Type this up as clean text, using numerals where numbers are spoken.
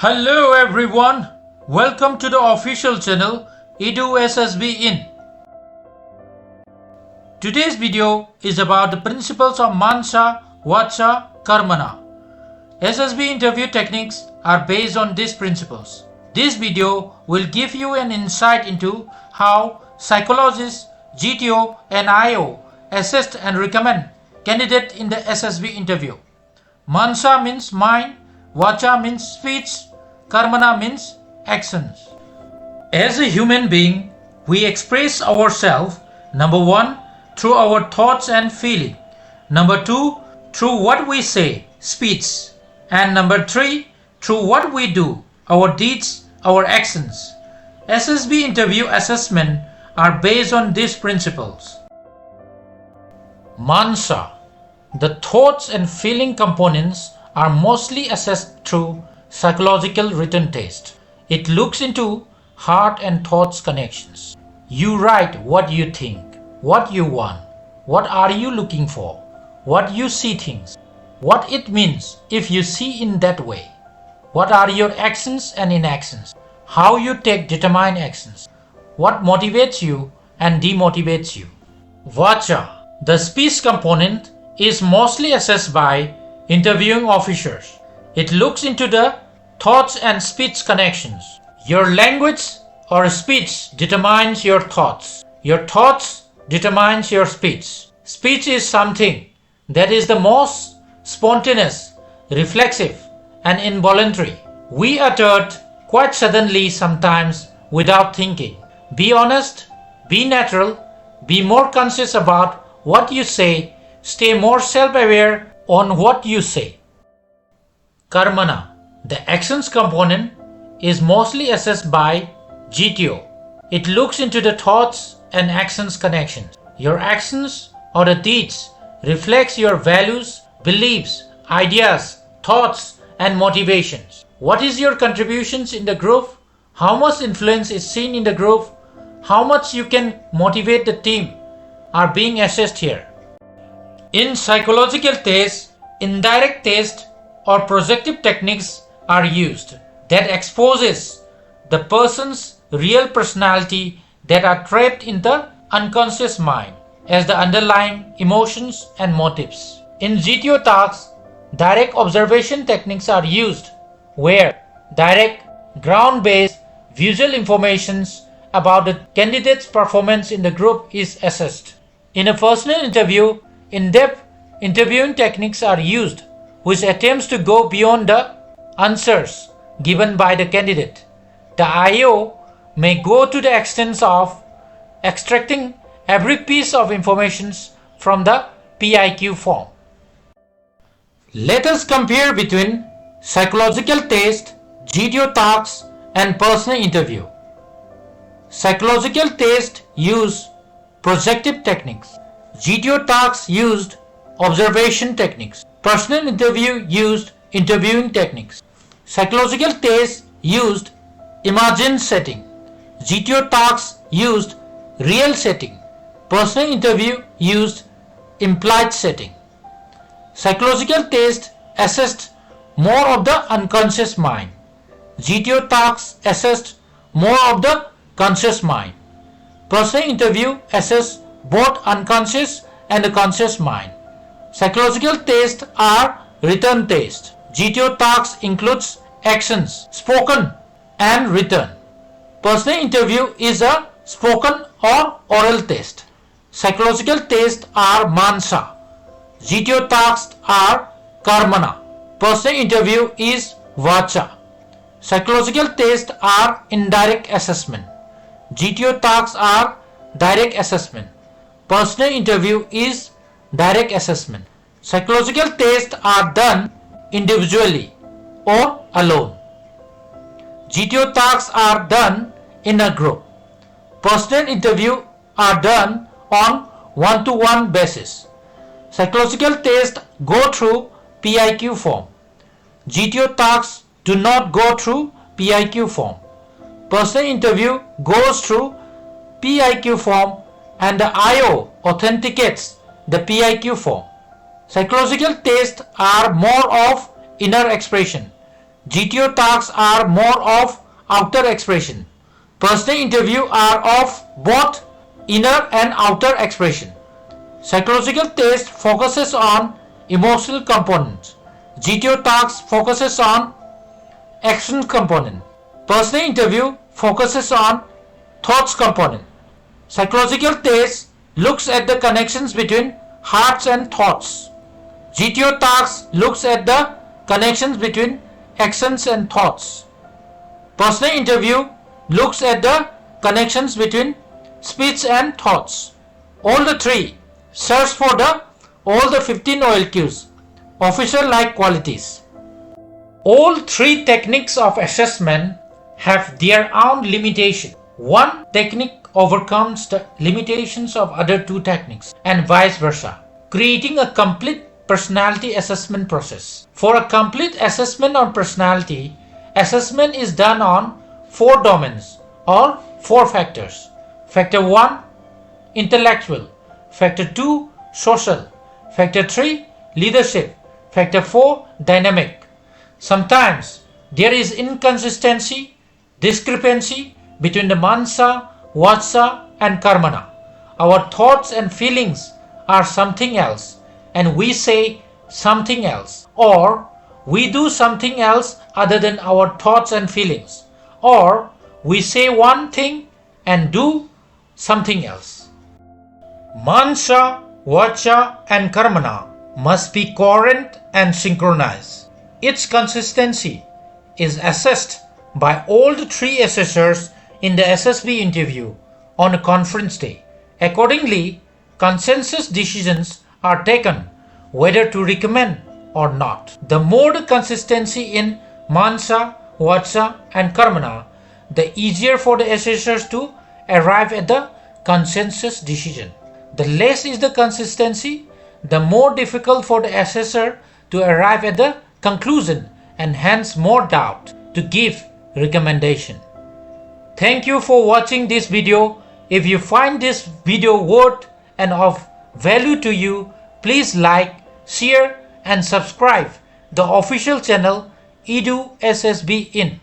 Hello everyone, welcome to the official channel EduSSB In. Today's video is about the principles of Mansa, Vacha, Karmana. SSB interview techniques are based on these principles. This video will give you an insight into how psychologists, GTO and IO assess and recommend candidate in the SSB interview. Mansa means mind, Vacha means speech, Karmana means actions. As a human being, we express ourselves, number 1, through our thoughts and feeling. Number 2, through what we say, speech. And number 3, through what we do, our deeds, our actions. SSB interview assessment are based on these principles. Mansa. The thoughts and feeling components are mostly assessed through psychological written test. It looks into heart and thoughts connections. You write what you think, what you want, what are you looking for, what you see things, what it means if you see in that way, what are your actions and inactions, how you take determined actions, what motivates you and demotivates you. Vacha. The speech component is mostly assessed by interviewing officers. It looks into the thoughts and speech connections. Your language or speech determines your thoughts. Your thoughts determines your speech. Speech is something that is the most spontaneous, reflexive and involuntary. We uttered quite suddenly sometimes without thinking. Be honest, be natural, be more conscious about what you say, stay more self-aware on what you say. Karmana. The actions component is mostly assessed by GTO. It looks into the thoughts and actions connections. Your actions or the deeds reflects your values, beliefs, ideas, thoughts and motivations. What is your contributions in the group? How much influence is seen in the group? How much you can motivate the team are being assessed here. In psychological tests, indirect test or projective techniques are used that exposes the person's real personality that are trapped in the unconscious mind as the underlying emotions and motives. In GTO tasks, direct observation techniques are used where direct ground-based visual informations about the candidate's performance in the group is assessed. In a personal interview, in-depth interviewing techniques are used which attempts to go beyond the answers given by the candidate. The IO may go to the extent of extracting every piece of information from the PIQ form. Let us compare between psychological test, GTO tasks and personal interview. Psychological test use projective techniques. GTO tasks used observation techniques. Personal interview used interviewing techniques. Psychological test used imagined setting. GTO tasks used real setting. Personal interview used implied setting. Psychological test assessed more of the unconscious mind. GTO tasks assessed more of the conscious mind. Personal interview assessed both unconscious and the conscious mind. Psychological tests are written tests. GTO tasks includes actions, spoken and written. Personal interview is a spoken or oral test. Psychological tests are Mansa. GTO tasks are Karmana. Personal interview is Vacha. Psychological tests are indirect assessment. GTO tasks are direct assessment. Personal interview is direct assessment. Psychological tests are done individually or alone. GTO tasks are done in a group. Personal interview are done on one-to-one basis. Psychological tests go through PIQ form. GTO tasks do not go through PIQ form. Personal interview goes through PIQ form and the IO authenticates the PIQ form. Psychological tests are more of inner expression. GTO tasks are more of outer expression. Personal interview are of both inner and outer expression. Psychological test focuses on emotional components. GTO tasks focuses on action component. Personal interview focuses on thoughts component. Psychological test looks at the connections between hearts and thoughts. GTO tasks looks at the connections between actions and thoughts. Personal interview looks at the connections between speech and thoughts. All the three search for all the 15 OLQs, officer-like qualities. All three techniques of assessment have their own limitation. One technique overcomes the limitations of other two techniques and vice versa, creating a complete personality assessment process. For a complete assessment on personality, assessment is done on 4 domains or 4 factors. Factor 1, intellectual. Factor 2, social. Factor 3, leadership. Factor 4, dynamic. Sometimes there is inconsistency, discrepancy between the mansa, vacha and karmana. Our thoughts and feelings are something else and we say something else, or we do something else other than our thoughts and feelings, or we say one thing and do something else. Mansa, vacha and karmana must be coherent and synchronized. Its consistency is assessed by all the 3 assessors in the SSB interview on a conference day. Accordingly, consensus decisions are taken whether to recommend or not. The more the consistency in mansa, vacha and karmana, the easier for the assessors to arrive at the consensus decision. The less is the consistency, the more difficult for the assessor to arrive at the conclusion and hence more doubt to give recommendation. Thank you for watching this video. If you find this video worth and of value to you, please like, share and subscribe the official channel Edu SSB In.